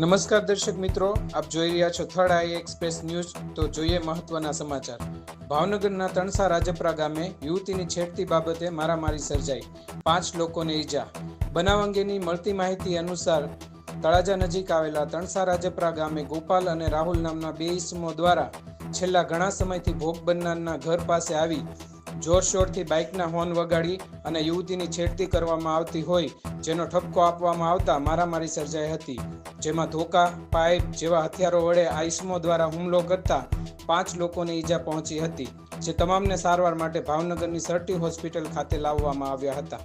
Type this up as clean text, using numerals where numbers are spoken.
નમસ્કાર દર્શક મિત્રો, આપ જોઈ રહ્યા છો થર્ડ આઈ એક્સપ્રેસ ન્યૂઝ। તો જોઈએ મહત્વના સમાચાર। ભાવનગરના તણસા રાજપરા ગામે યુવતીની છેડતી બાબતે મારામારી સર્જાઈ, 5 લોકોને ઈજા। બનાવ અંગેની મળતી માહિતી અનુસાર તળાજા નજીક આવેલા તણસા રાજપરા ગામે ગોપાલ અને રાહુલ નામના 2 ઈસમો દ્વારા છેલ્લા ઘણા સમયથી ભોગ બનનારના ઘર પાસે આવી જોરશોરથી બાઇકના હોર્ન વગાડી અને યુવતીની છેડતી કરવામાં આવતી હોય જેનો ઠપકો આપવામાં આવતા મારામારી સર્જાઈ હતી, જેમાં ધોકા, પાઇપ જેવા હથિયારો વડે આ ઈસમો દ્વારા હુમલો કરતા 5 લોકોને ઈજા પહોંચી હતી, જે તમામને સારવાર માટે ભાવનગરની સરટી હોસ્પિટલ ખાતે લાવવામાં આવ્યા હતા।